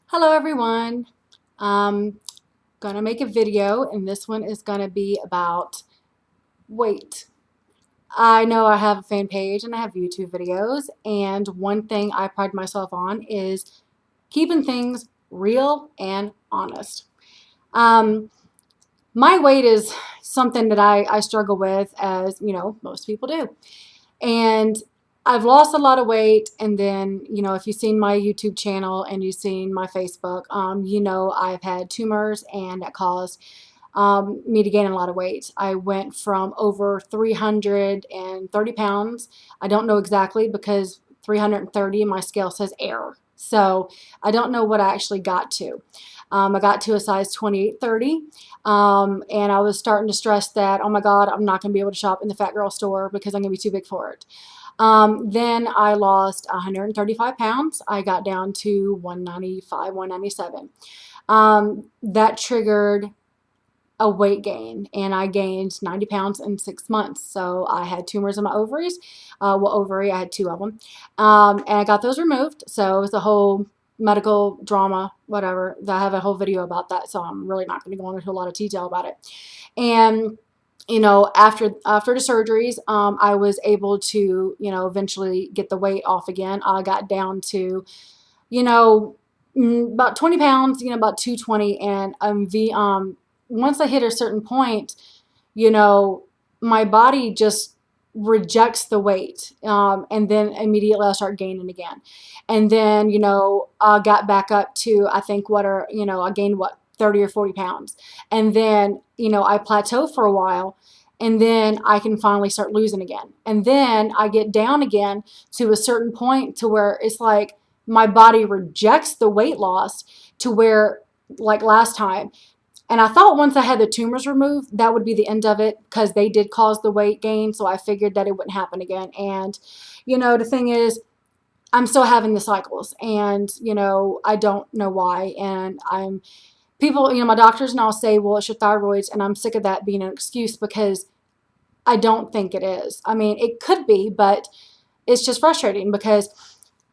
Hello everyone. I'm gonna make a video and this one is gonna be about weight. I know I have a fan page and I have YouTube videos, and one thing I pride myself on is keeping things real and honest. Um, my weight is something that I struggle with, as you know, most people do. And I've lost a lot of weight, and then, if you've seen my YouTube channel and you've seen my Facebook, I've had tumors, and that caused me to gain a lot of weight. I went from over 330 pounds. I don't know exactly because 330, my scale says error. So I don't know what I actually got to. I got to a size 28-30, and I was starting to stress that, oh my God, I'm not going to be able to shop in the fat girl store because I'm going to be too big for it. Then I lost 135 pounds. I got down to 195, 197. That triggered a weight gain, and I gained 90 pounds in 6 months. So I had tumors in my ovaries. Ovary, I had two of them. And I got those removed. So it was a whole medical drama, whatever. I have a whole video about that, so I'm really not going to go into a lot of detail about it. And after the surgeries, I was able to, eventually get the weight off again. I got down to, you know, about 20 pounds, about 220. And once I hit a certain point, you know, my body just rejects the weight. And then immediately I start gaining again. And then, I got back up to, I think, I gained 30 or 40 pounds. And then, I plateau for a while, and then I can finally start losing again. And then I get down again to a certain point to where it's like my body rejects the weight loss, to where, like last time, and I thought once I had the tumors removed, that would be the end of it, because they did cause the weight gain. So I figured that it wouldn't happen again. And, the thing is, I'm still having the cycles, and, I don't know why. And people, my doctors now say, well, it's your thyroids. And I'm sick of that being an excuse, because I don't think it is. I mean, it could be, but it's just frustrating because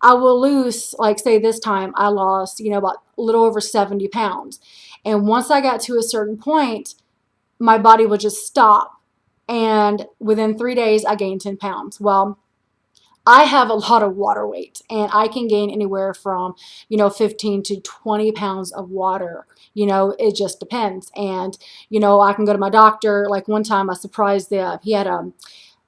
I will lose, like, say this time I lost, about a little over 70 pounds. And once I got to a certain point, my body would just stop. And within 3 days, I gained 10 pounds. Well, I have a lot of water weight, and I can gain anywhere from, 15 to 20 pounds of water. It just depends. And, I can go to my doctor. Like one time I surprised he had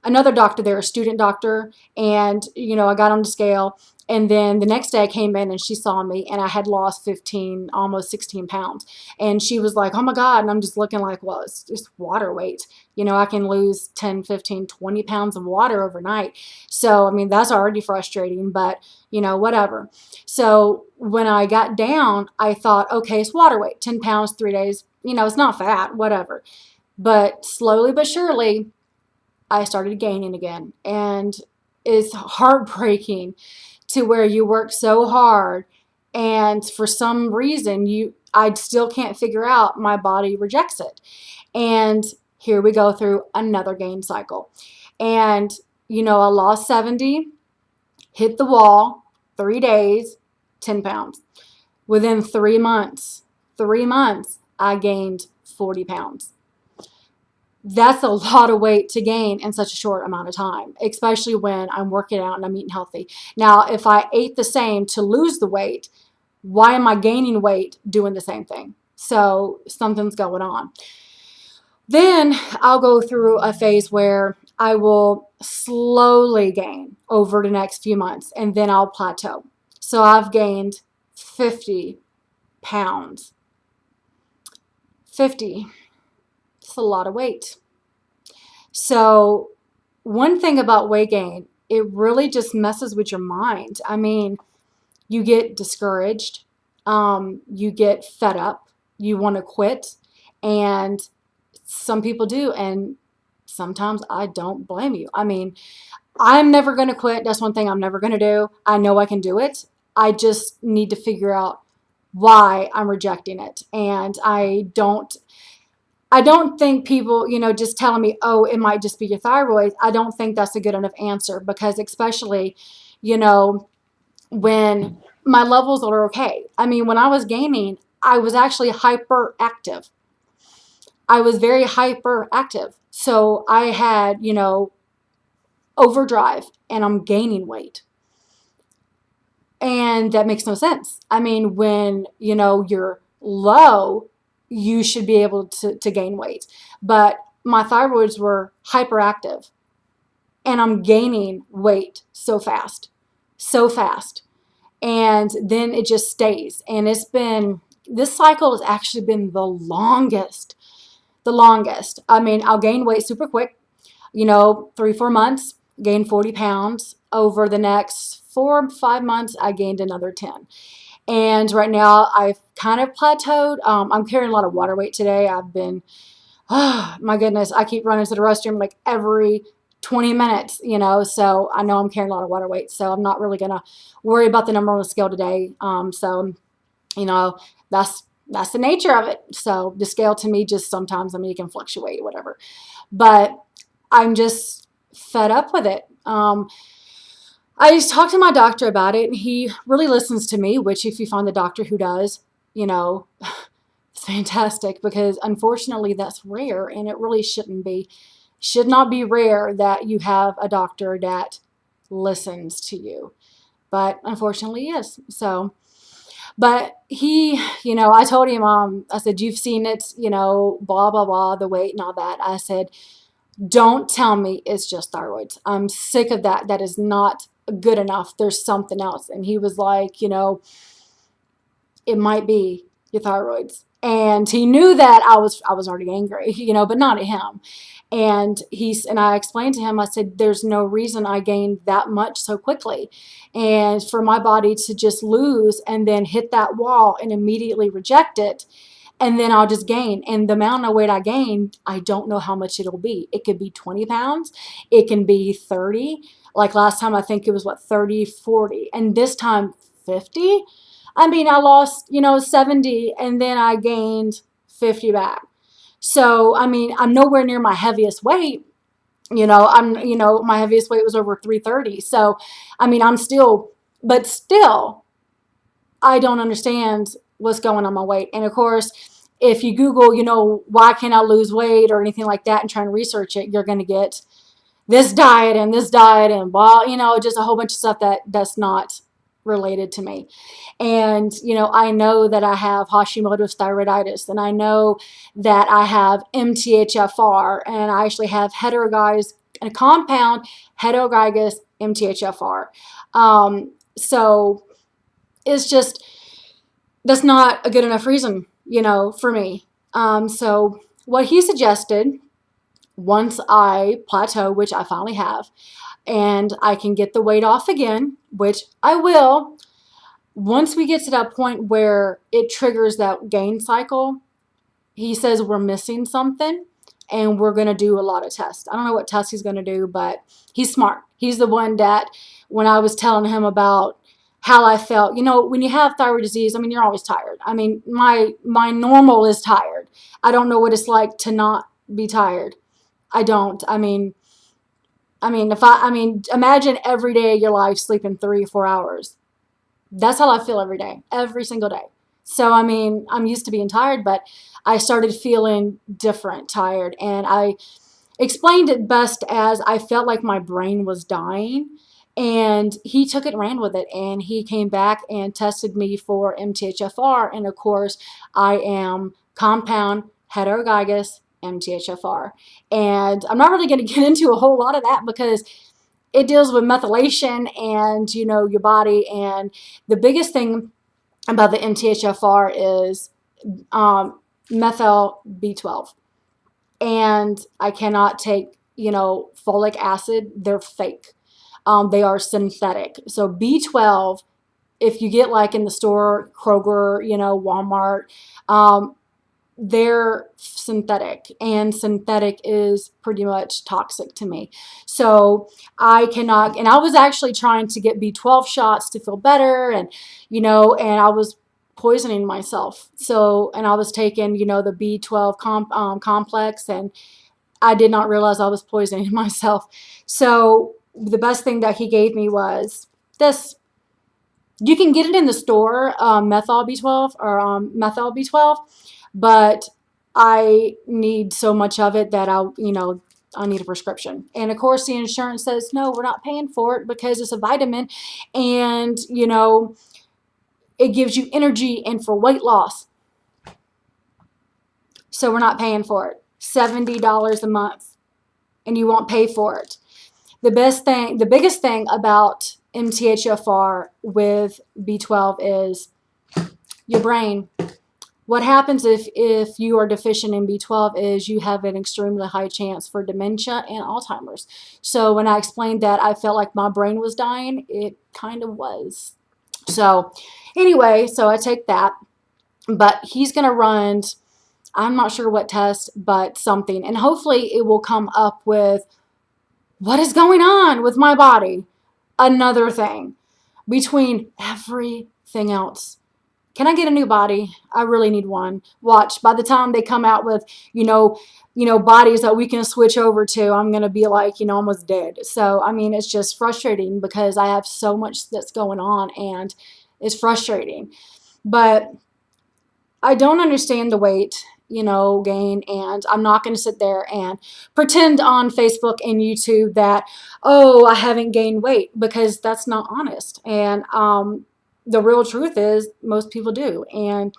another doctor there, a student doctor, and I got on the scale, and then the next day I came in and she saw me, and I had lost 15, almost 16 pounds. And she was like, oh my God. And I'm just looking like, well, it's just water weight. I can lose 10, 15, 20 pounds of water overnight. So I mean, that's already frustrating, but whatever. So when I got down, I thought, okay, it's water weight, 10 pounds, 3 days, it's not fat, whatever. But slowly but surely, I started gaining again. And it's heartbreaking, to where you work so hard, and for some reason I still can't figure out, my body rejects it. And here we go through another gain cycle. And I lost 70, hit the wall, 3 days, 10 pounds. Within 3 months, I gained 40 pounds. That's a lot of weight to gain in such a short amount of time, especially when I'm working out and I'm eating healthy. Now, if I ate the same to lose the weight, why am I gaining weight doing the same thing? So something's going on. Then I'll go through a phase where I will slowly gain over the next few months, and then I'll plateau. So I've gained 50 pounds. 50. It's a lot of weight. So one thing about weight gain, it really just messes with your mind. I mean, you get discouraged, you get fed up, you want to quit, and some people do, and sometimes I don't blame you. I mean, I'm never going to quit. That's one thing I'm never going to do. I know I can do it. I just need to figure out why I'm rejecting it. And I don't think people, just telling me, oh, it might just be your thyroid. I don't think that's a good enough answer, because especially, when my levels are okay. I mean, when I was gaining, I was actually hyperactive. I was very hyperactive. So I had, overdrive and I'm gaining weight. And that makes no sense. I mean, when, you're low, you should be able to gain weight. But my thyroids were hyperactive and I'm gaining weight so fast, so fast. And then it just stays. And this cycle has actually been the longest. The longest. I mean, I'll gain weight super quick, 3-4 months, gain 40 pounds. Over the next 4-5 months, I gained another 10. And right now I've kind of plateaued. I'm carrying a lot of water weight today. I've been, oh my goodness, I keep running to the restroom like every 20 minutes, so I know I'm carrying a lot of water weight. So I'm not really going to worry about the number on the scale today. So, that's the nature of it. So the scale to me just sometimes, it can fluctuate, whatever. But I'm just fed up with it. I just talked to my doctor about it, and he really listens to me, which if you find the doctor who does, it's fantastic, because unfortunately that's rare, and it really shouldn't be. Should not be rare that you have a doctor that listens to you. But unfortunately, yes. So, but he, I told him, I said, you've seen it, blah, blah, blah, the weight and all that. I said, don't tell me it's just thyroids. I'm sick of that. That is not good enough. There's something else. And he was like, it might be your thyroids. And he knew that I was already angry, but not at him. And I explained to him, I said, there's no reason I gained that much so quickly. And for my body to just lose and then hit that wall and immediately reject it, and then I'll just gain. And the amount of weight I gained, I don't know how much it'll be. It could be 20 pounds. It can be 30. Like last time, I think it was 30, 40. And this time, 50. I mean, I lost, 70, and then I gained 50 back. So, I mean, I'm nowhere near my heaviest weight. My heaviest weight was over 330. So, I mean, but still, I don't understand what's going on my weight. And of course, if you Google, why can't I lose weight or anything like that and try and research it, you're going to get this diet and blah, just a whole bunch of stuff that's not related to me. And, I know that I have Hashimoto's thyroiditis, and I know that I have MTHFR, and I actually have a compound heterozygous MTHFR. So it's just, that's not a good enough reason, for me. So what he suggested, once I plateau, which I finally have, and I can get the weight off again, which I will, once we get to that point where it triggers that gain cycle, he says we're missing something, and we're going to do a lot of tests. I don't know what tests he's going to do, but he's smart. He's the one that, when I was telling him about how I felt, when you have thyroid disease, I mean, you're always tired. I mean, my normal is tired. I don't know what it's like to not be tired. I don't. I mean, imagine every day of your life sleeping 3 or 4 hours. That's how I feel every day, every single day. So, I mean, I'm used to being tired, but I started feeling different, tired. And I explained it best as I felt like my brain was dying. And he took it and ran with it. And he came back and tested me for MTHFR. And of course, I am compound heterozygous MTHFR. And I'm not really going to get into a whole lot of that, because it deals with methylation and, your body. And the biggest thing about the MTHFR is methyl B12. And I cannot take, folic acid. They're fake. They are synthetic. So B12, if you get like in the store, Kroger, Walmart, they're synthetic, and synthetic is pretty much toxic to me. So I cannot, and I was actually trying to get B12 shots to feel better, and, and I was poisoning myself. So, and I was taking, the B12 complex, and I did not realize I was poisoning myself. So the best thing that he gave me was this. You can get it in the store, methyl B12 or methyl B12, but I need so much of it that I need a prescription. And of course, the insurance says, no, we're not paying for it because it's a vitamin and, it gives you energy and for weight loss. So we're not paying for it. $70 a month and you won't pay for it. The biggest thing about MTHFR with B12 is your brain. What happens if you are deficient in B12 is you have an extremely high chance for dementia and Alzheimer's. So when I explained that I felt like my brain was dying, it kind of was. So anyway, so I take that, but he's going to run, I'm not sure what test, but something. And hopefully it will come up with what is going on with my body. Another thing between everything else. Can I get a new body? I really need one. Watch, by the time they come out with, bodies that we can switch over to, I'm going to be like, almost dead. So, I mean, it's just frustrating because I have so much that's going on and it's frustrating. But I don't understand the weight, gain, and I'm not going to sit there and pretend on Facebook and YouTube that, oh, I haven't gained weight, because that's not honest. And the real truth is most people do. And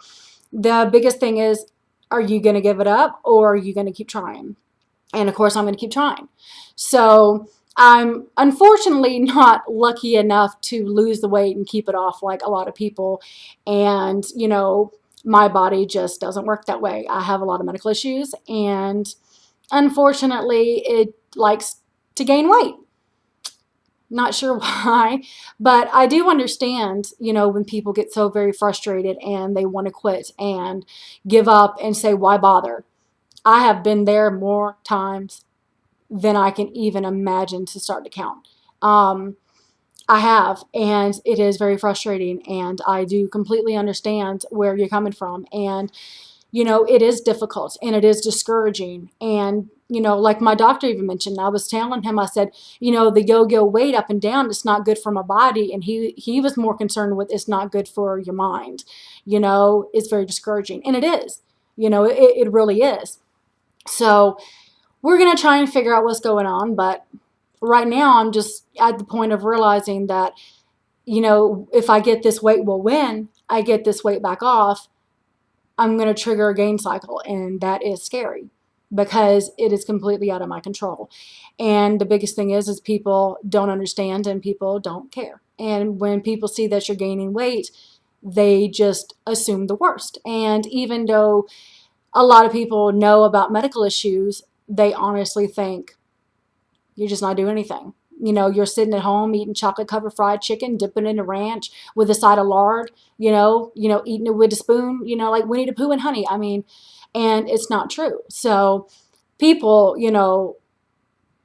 the biggest thing is, are you going to give it up or are you going to keep trying? And of course, I'm going to keep trying. So I'm unfortunately not lucky enough to lose the weight and keep it off like a lot of people. And, my body just doesn't work that way. I have a lot of medical issues, and unfortunately, it likes to gain weight. Not sure why, but I do understand, when people get so very frustrated and they want to quit and give up and say, why bother? I have been there more times than I can even imagine to start to count. I have, and it is very frustrating, and I do completely understand where you're coming from. And, it is difficult and it is discouraging. And, like my doctor even mentioned, I was telling him, I said, the yo-yo weight up and down, it's not good for my body. And he was more concerned with it's not good for your mind. It's very discouraging. And it is, it really is. So we're going to try and figure out what's going on, but right now I'm just at the point of realizing that, if I get this weight, when I get this weight back off, I'm going to trigger a gain cycle. And that is scary because it is completely out of my control. And the biggest thing is people don't understand and people don't care. And when people see that you're gaining weight, they just assume the worst. And even though a lot of people know about medical issues, they honestly think you're just not doing anything. You're sitting at home eating chocolate covered fried chicken, dipping it in a ranch with a side of lard, eating it with a spoon, like Winnie the Pooh and honey. I mean, and it's not true. So people,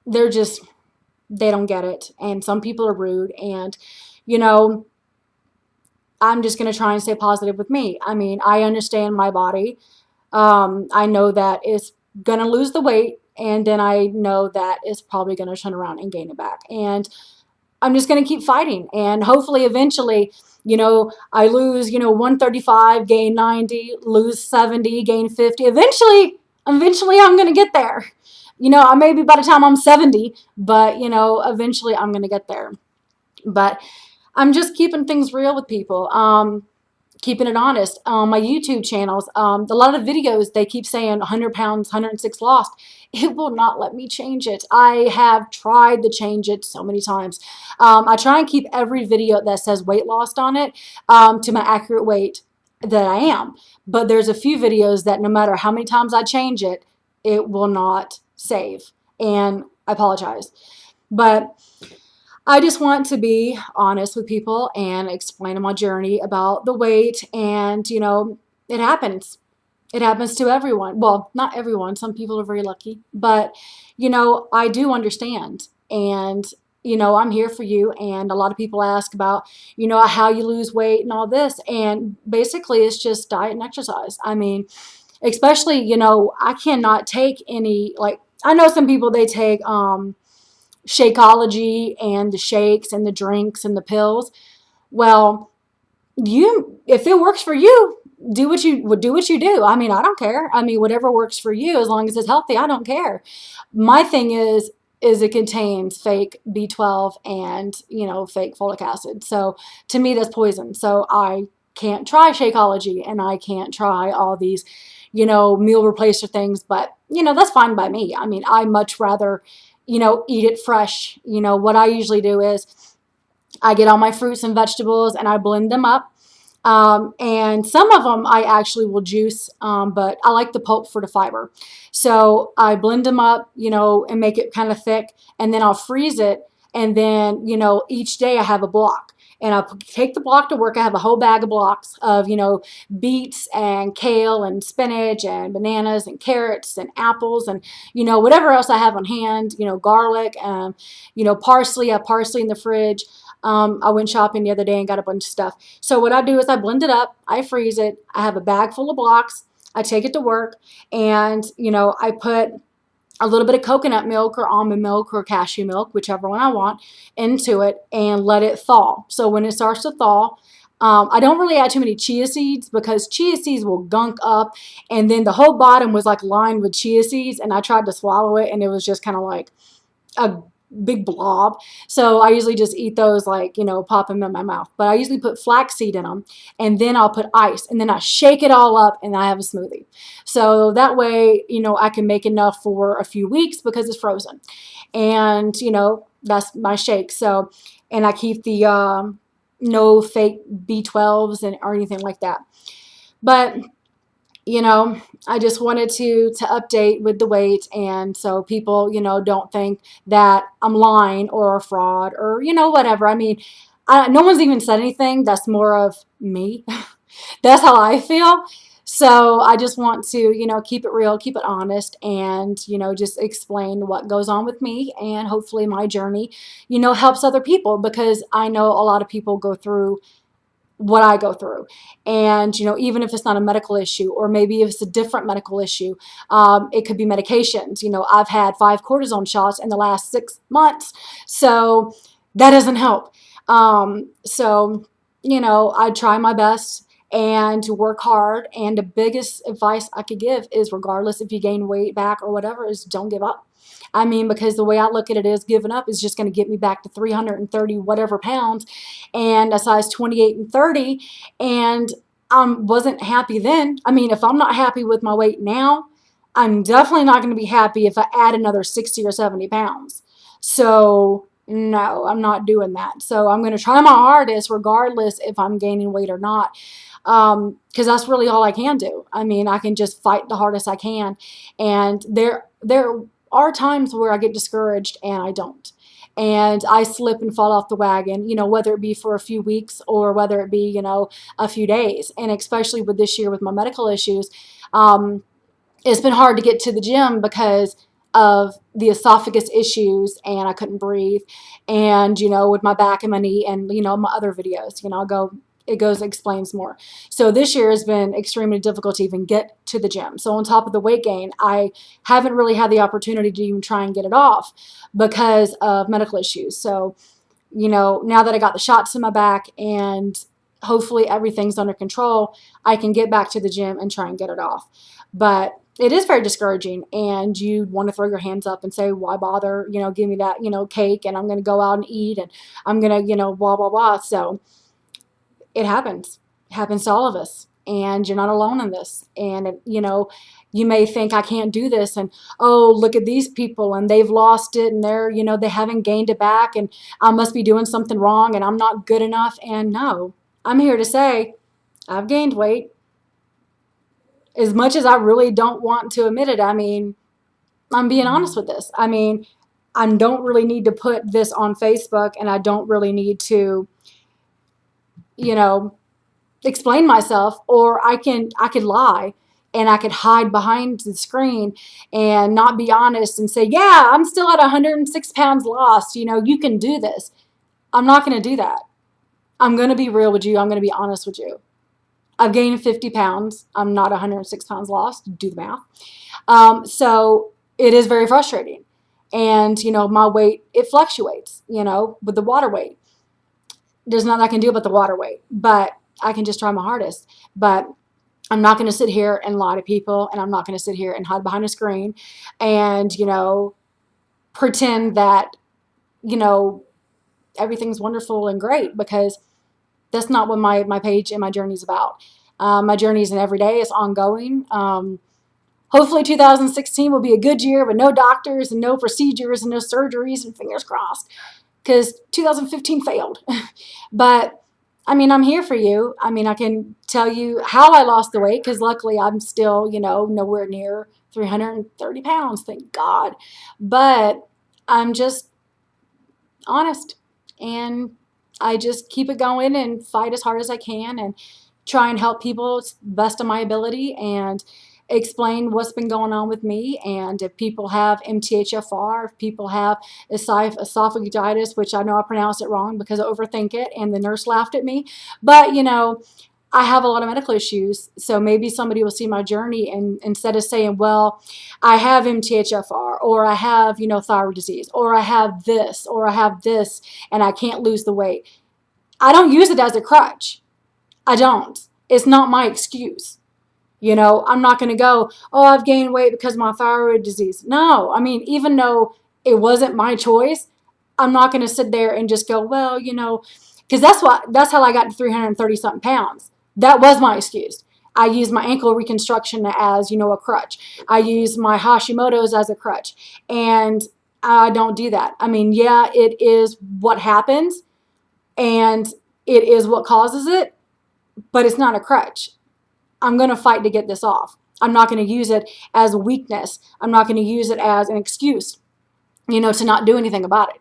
they don't get it. And some people are rude. And, I'm just going to try and stay positive with me. I mean, I understand my body. I know that it's going to lose the weight. And then I know that it's probably going to turn around and gain it back. And I'm just going to keep fighting. And hopefully, eventually, I lose, 135, gain 90, lose 70, gain 50. Eventually, I'm going to get there. Maybe by the time I'm 70, but, eventually I'm going to get there. But I'm just keeping things real with people. Keeping it honest. My YouTube channels, a lot of videos, they keep saying 100 pounds, 106 lost. It will not let me change it. I have tried to change it so many times. I try and keep every video that says weight lost on it to my accurate weight that I am. But there's a few videos that no matter how many times I change it, it will not save. And I apologize. But I just want to be honest with people and explain my journey about the weight. And, it happens. It happens to everyone. Well, not everyone. Some people are very lucky. But, I do understand. And, I'm here for you. And a lot of people ask about, how you lose weight and all this. And basically, it's just diet and exercise. I mean, especially, I cannot take any, like, I know some people, they take Shakeology and the shakes and the drinks and the pills. Well, if it works for you, do what you do. I mean, I don't care. I mean, whatever works for you, as long as it's healthy, I don't care. My thing is it contains fake B12 and, fake folic acid. So to me, that's poison. So I can't try Shakeology, and I can't try all these, meal replacer things, but, that's fine by me. I mean, I much rather, eat it fresh. What I usually do is I get all my fruits and vegetables and I blend them up. And some of them I actually will juice, but I like the pulp for the fiber. So I blend them up, and make it kind of thick, and then I'll freeze it. And then, each day I have a block. And I take the block to work. I have a whole bag of blocks of, beets and kale and spinach and bananas and carrots and apples and, whatever else I have on hand, garlic, parsley. I have parsley in the fridge. I went shopping the other day and got a bunch of stuff. So what I do is I blend it up, I freeze it, I have a bag full of blocks, I take it to work, and, I put a little bit of coconut milk or almond milk or cashew milk, whichever one I want, into it and let it thaw. So when it starts to thaw, I don't really add too many chia seeds because chia seeds will gunk up, and then the whole bottom was like lined with chia seeds, and I tried to swallow it and it was just kind of like a big blob. So I usually just eat those, like, pop them in my mouth. But I usually put flaxseed in them, and then I'll put ice, and then I shake it all up, and I have a smoothie. So that way, I can make enough for a few weeks because it's frozen. And, that's my shake. So, and I keep the no fake B12s and or anything like that. But I just wanted to update with the weight, and so people, don't think that I'm lying or a fraud or, whatever. I mean, no one's even said anything. That's more of me. That's how I feel. So I just want to, keep it real, keep it honest, and, just explain what goes on with me, and hopefully my journey, helps other people, because I know a lot of people go through what I go through. And, even if it's not a medical issue, or maybe if it's a different medical issue, it could be medications. I've had 5 cortisone shots in the last 6 months. So that doesn't help. So, I try my best and to work hard. And the biggest advice I could give is, regardless if you gain weight back or whatever, is don't give up. I mean, because the way I look at it is, giving up is just going to get me back to 330 whatever pounds and a size 28 and 30. And I wasn't happy then. I mean, if I'm not happy with my weight now, I'm definitely not going to be happy if I add another 60 or 70 pounds. So no, I'm not doing that. So I'm going to try my hardest, regardless if I'm gaining weight or not. Because that's really all I can do. I mean, I can just fight the hardest I can. And there are times where I get discouraged and I don't. And I slip and fall off the wagon, whether it be for a few weeks or whether it be, a few days. And especially with this year with my medical issues, it's been hard to get to the gym because of the esophagus issues, and I couldn't breathe. And, with my back and my knee and, my other videos, it goes explains more. So this year has been extremely difficult to even get to the gym. So on top of the weight gain, I haven't really had the opportunity to even try and get it off because of medical issues. So, now that I got the shots in my back and hopefully everything's under control, I can get back to the gym and try and get it off. But it is very discouraging, and you want to throw your hands up and say, why bother, give me that, cake, and I'm going to go out and eat, and I'm going to, blah, blah, blah. So it happens. It happens to all of us, and you're not alone in this. And, you may think, I can't do this, and, oh, look at these people, and they've lost it, and they're, they haven't gained it back, and I must be doing something wrong, and I'm not good enough. And no, I'm here to say I've gained weight. As much as I really don't want to admit it, I mean, I'm being honest with this. I mean, I don't really need to put this on Facebook, and I don't really need to, explain myself, or I could lie, and I could hide behind the screen and not be honest and say, yeah, I'm still at 106 pounds lost. You can do this. I'm not going to do that. I'm going to be real with you. I'm going to be honest with you. I've gained 50 pounds. I'm not 106 pounds lost. Do the math. So it is very frustrating. And, my weight, it fluctuates, with the water weight. There's nothing I can do about the water weight. But I can just try my hardest. But I'm not going to sit here and lie to people, and I'm not going to sit here and hide behind a screen and, pretend that, everything's wonderful and great, because that's not what my page and my journey is about. My journey is an everyday. It's ongoing. Hopefully 2016 will be a good year with no doctors and no procedures and no surgeries, and fingers crossed, because 2015 failed. But I mean, I'm here for you. I mean, I can tell you how I lost the weight, because luckily I'm still, nowhere near 330 pounds, thank God. But I'm just honest, and I just keep it going and fight as hard as I can and try and help people to the best of my ability and explain what's been going on with me. And if people have MTHFR, if people have esophagitis, which I know I pronounced it wrong because I overthink it and the nurse laughed at me, but I have a lot of medical issues, so maybe somebody will see my journey, and instead of saying, well, I have MTHFR, or I have, thyroid disease, or I have this, and I can't lose the weight. I don't use it as a crutch. I don't. It's not my excuse. I'm not going to go, oh, I've gained weight because of my thyroid disease. No, I mean, even though it wasn't my choice, I'm not going to sit there and just go, well, because that's how I got to 330 something pounds. That was my excuse. I used my ankle reconstruction as, a crutch. I used my Hashimoto's as a crutch. And I don't do that. I mean, yeah, it is what happens and it is what causes it, but it's not a crutch. I'm going to fight to get this off. I'm not going to use it as a weakness. I'm not going to use it as an excuse, to not do anything about it.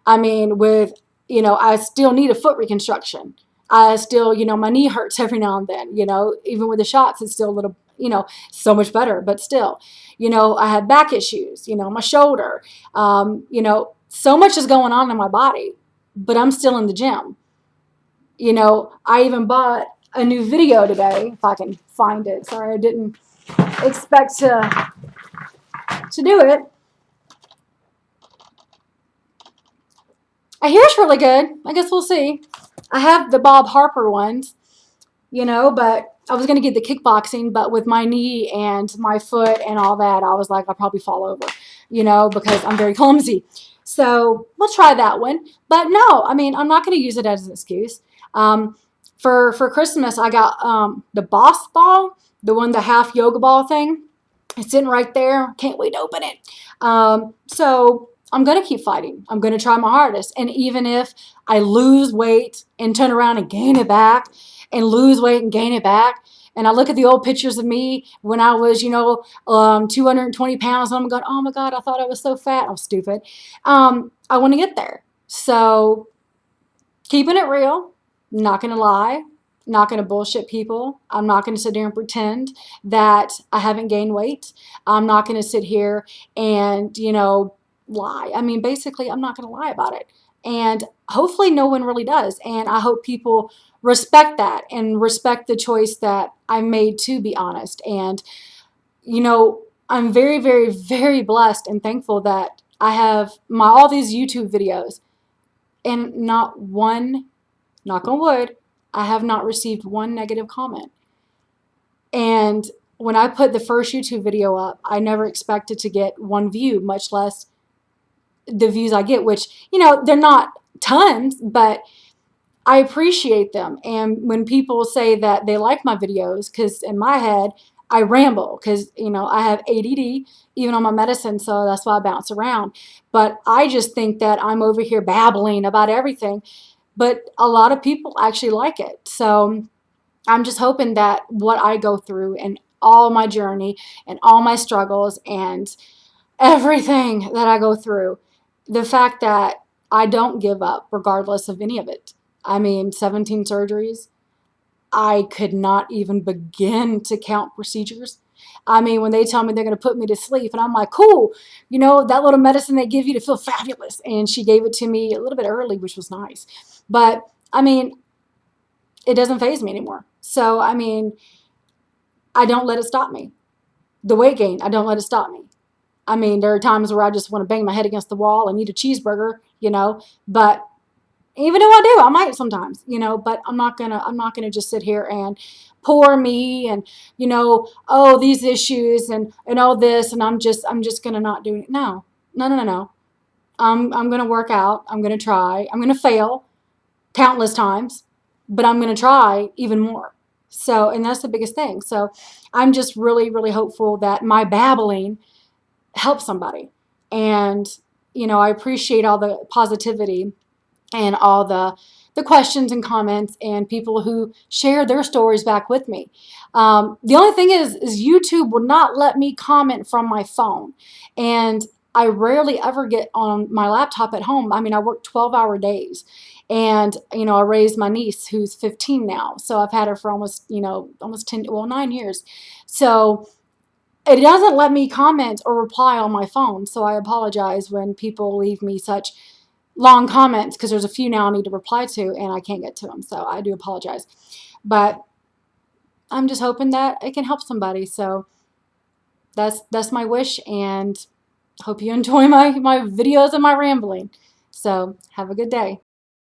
I mean, I still need a foot reconstruction. I still, my knee hurts every now and then, even with the shots, it's still a little, so much better, but still, I have back issues, my shoulder, so much is going on in my body, but I'm still in the gym. I even bought a new video today, if I can find it. Sorry, I didn't expect to do it. I hear it's really good. I guess we'll see. I have the Bob Harper ones, but I was going to get the kickboxing, but with my knee and my foot and all that, I was like, I'll probably fall over, because I'm very clumsy. So we'll try that one. But no, I mean, I'm not going to use it as an excuse. For Christmas, I got the Boss Ball, the half yoga ball thing. It's sitting right there. Can't wait to open it. So I'm going to keep fighting. I'm going to try my hardest. And even if I lose weight and turn around and gain it back and lose weight and gain it back, and I look at the old pictures of me when I was, 220 pounds, and I'm going, oh my God, I thought I was so fat. I'm stupid. I want to get there. So keeping it real, not going to lie, not going to bullshit people. I'm not going to sit there and pretend that I haven't gained weight. I'm not going to sit here and, lie. I mean, basically, I'm not going to lie about it. And hopefully no one really does. And I hope people respect that and respect the choice that I made to be honest. And, I'm very, very, very blessed and thankful that I have all these YouTube videos, and not one, knock on wood, I have not received one negative comment. And when I put the first YouTube video up, I never expected to get one view, much less the views I get, which, they're not tons, but I appreciate them. And when people say that they like my videos, because in my head, I ramble because, I have ADD, even on my medicine, so that's why I bounce around. But I just think that I'm over here babbling about everything. But a lot of people actually like it. So I'm just hoping that what I go through and all my journey and all my struggles and everything that I go through, the fact that I don't give up regardless of any of it. I mean, 17 surgeries. I could not even begin to count procedures. I mean, when they tell me they're going to put me to sleep, and I'm like, cool, that little medicine they give you to feel fabulous. And she gave it to me a little bit early, which was nice. But, I mean, it doesn't faze me anymore. So, I mean, I don't let it stop me. The weight gain, I don't let it stop me. I mean, there are times where I just want to bang my head against the wall and eat a cheeseburger, but Even though I do, I might sometimes, but I'm not gonna just sit here and poor me and, oh, these issues and all this, and I'm just gonna not do it. No, no, no, no, no. I'm gonna work out. I'm gonna try. I'm gonna fail countless times, but I'm gonna try even more. So, and that's the biggest thing. So, I'm just really, really hopeful that my babbling helps somebody. And, I appreciate all the positivity and all the questions and comments and people who share their stories back with me. The only thing is YouTube will not let me comment from my phone, and I rarely ever get on my laptop at home. I mean, I work 12-hour days, and I raised my niece who's 15 now, so I've had her for almost 10, well, 9 years. So it doesn't let me comment or reply on my phone, so I apologize when people leave me such long comments, because there's a few now I need to reply to and I can't get to them, so I do apologize. But I'm just hoping that it can help somebody, so that's my wish, and hope you enjoy my videos and my rambling. So have a good day.